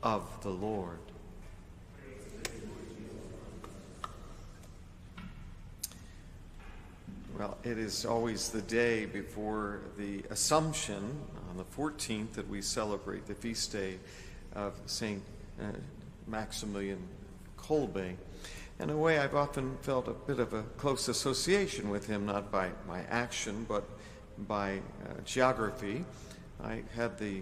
of the Lord. Well, it is always the day before the Assumption, on the 14th, that we celebrate the feast day of St. Maximilian Kolbe. In a way, I've often felt a bit of a close association with him, not by my action, but by geography. I had the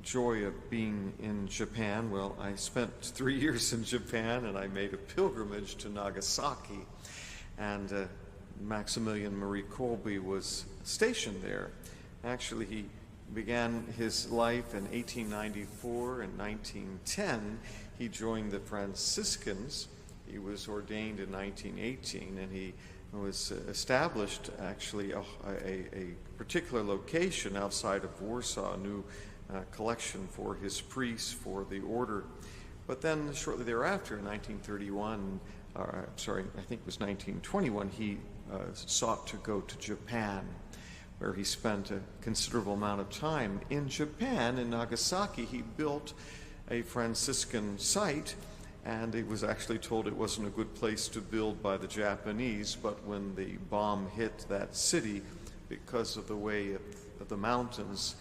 joy of being in Japan. Well, I spent 3 years in Japan, and I made a pilgrimage to Nagasaki. And Maximilian Marie Kolbe was stationed there. Actually, he began his life in 1894. In 1910, he joined the Franciscans. He was ordained in 1918, and he was established actually a particular location outside of Warsaw, a new collection for his priests for the order. But then shortly thereafter, in 1931, I think it was 1921, he sought to go to Japan, where he spent a considerable amount of time. In Japan, in Nagasaki, he built a Franciscan site, and he was actually told it wasn't a good place to build by the Japanese, but when the bomb hit that city, because of the way of the mountains,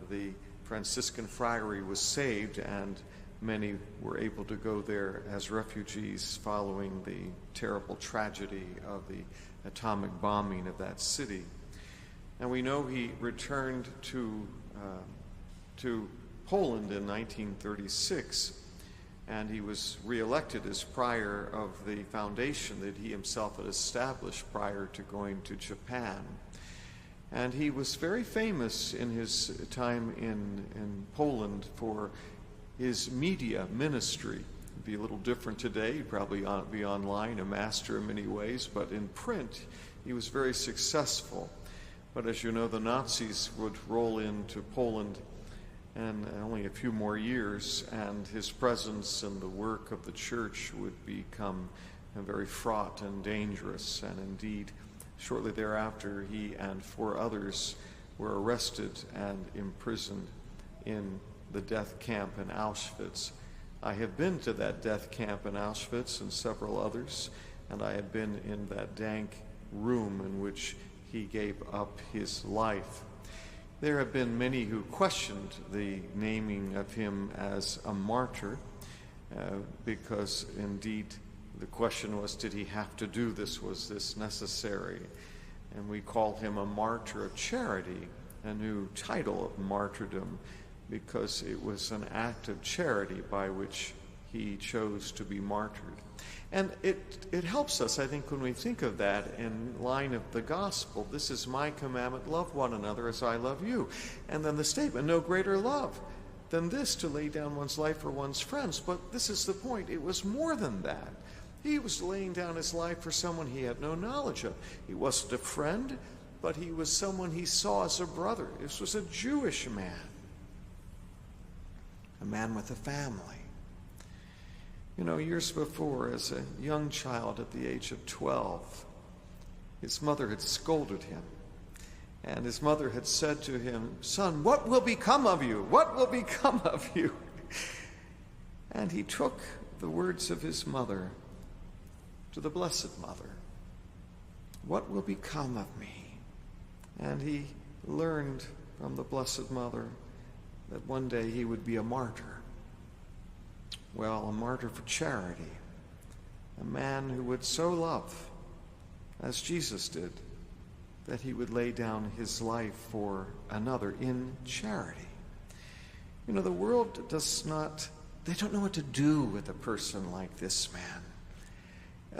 the Franciscan friary was saved, and many were able to go there as refugees following the terrible tragedy of the atomic bombing of that city. And we know he returned to Poland in 1936, and he was reelected as prior of the foundation that he himself had established prior to going to Japan. And he was very famous in his time in Poland for his media ministry. It'd be a little different today. He'd probably be online, a master in many ways, but in print, he was very successful. But as you know, the Nazis would roll into Poland in only a few more years, and his presence and the work of the church would become very fraught and dangerous. And indeed, shortly thereafter, he and 4 others were arrested and imprisoned in the death camp in Auschwitz. I have been to that death camp in Auschwitz and several others, and I have been in that dank room in which he gave up his life. There have been many who questioned the naming of him as a martyr, because indeed the question was, did he have to do this? Was this necessary? And we call him a martyr of charity, a new title of martyrdom, because it was an act of charity by which he chose to be martyred. And it helps us, I think, when we think of that in line of the gospel. This is my commandment, love one another as I love you. And then the statement, no greater love than this, to lay down one's life for one's friends. But this is the point, it was more than that. He was laying down his life for someone he had no knowledge of. He wasn't a friend, but he was someone he saw as a brother. This was a Jewish man, a man with a family. You know, years before, as a young child at the age of 12, his mother had scolded him. And his mother had said to him, "Son, what will become of you? What will become of you?" And he took the words of his mother to the Blessed Mother. What will become of me? And he learned from the Blessed Mother that one day he would be a martyr. Well, a martyr for charity, a man who would so love, as Jesus did, that he would lay down his life for another in charity. You know, the world they don't know what to do with a person like this man.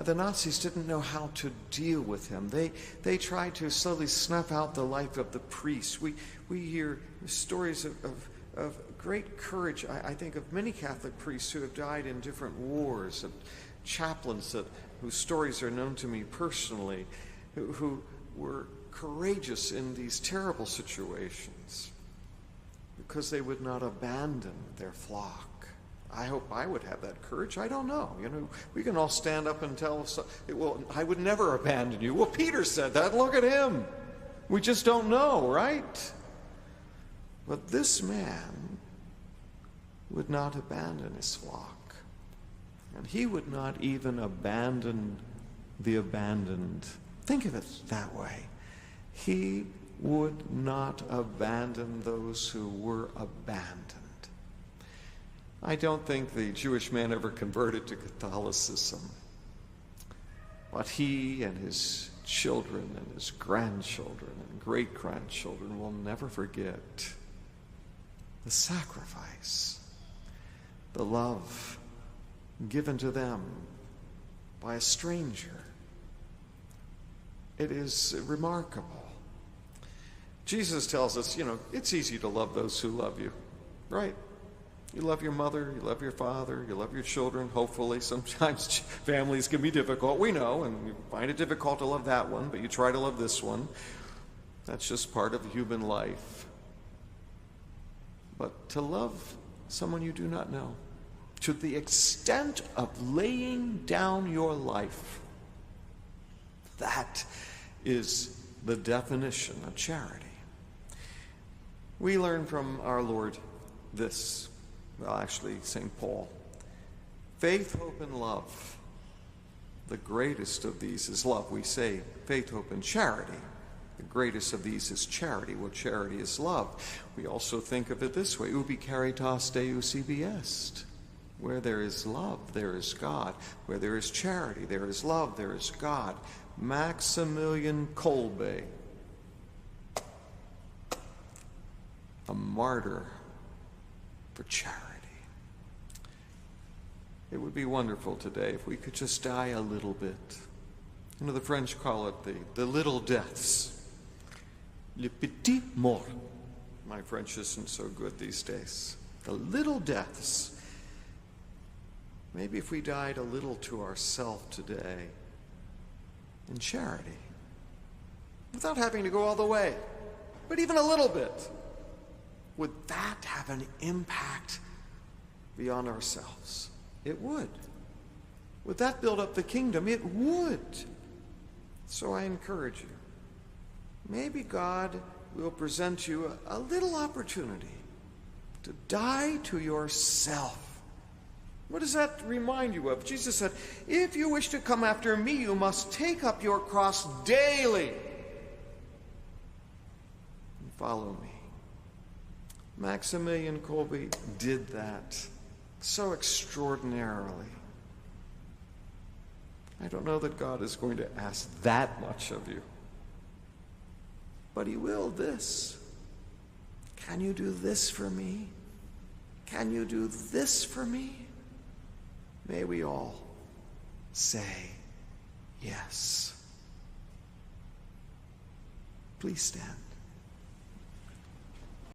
The Nazis didn't know how to deal with him. They tried to slowly snuff out the life of the priest. We hear stories of great courage. I think of many Catholic priests who have died in different wars, of chaplains whose stories are known to me personally, who were courageous in these terrible situations because they would not abandon their flock. I hope I would have that courage. I don't know. You know, we can all stand up and tell, well, I would never abandon you. Well, Peter said that. Look at him. We just don't know, right? But this man would not abandon his flock. And he would not even abandon the abandoned. Think of it that way. He would not abandon those who were abandoned. I don't think the Jewish man ever converted to Catholicism, but he and his children and his grandchildren and great-grandchildren will never forget the sacrifice, the love given to them by a stranger. It is remarkable. Jesus tells us, it's easy to love those who love you, right? You love your mother, you love your father, you love your children, hopefully. Sometimes families can be difficult, we know, and you find it difficult to love that one, but you try to love this one. That's just part of human life. But to love someone you do not know, to the extent of laying down your life, that is the definition of charity. We learn from our Lord this. Well, actually, St. Paul. Faith, hope, and love. The greatest of these is love. We say faith, hope, and charity. The greatest of these is charity. Well, charity is love. We also think of it this way. Ubi caritas Deus ibi est. Where there is love, there is God. Where there is charity, there is love, there is God. Maximilian Kolbe, a martyr for charity. It would be wonderful today if we could just die a little bit. The French call it the little deaths. Le petit mort. My French isn't so good these days. The little deaths. Maybe if we died a little to ourselves today in charity, without having to go all the way, but even a little bit, would that have an impact beyond ourselves? It would. Would that build up the kingdom? It would. So I encourage you. Maybe God will present you a little opportunity to die to yourself. What does that remind you of? Jesus said, if you wish to come after me, you must take up your cross daily and follow me. Maximilian Kolbe did that so extraordinarily. I don't know that God is going to ask that much of you, but he will this. Can you do this for me? Can you do this for me? May we all say yes. Please stand.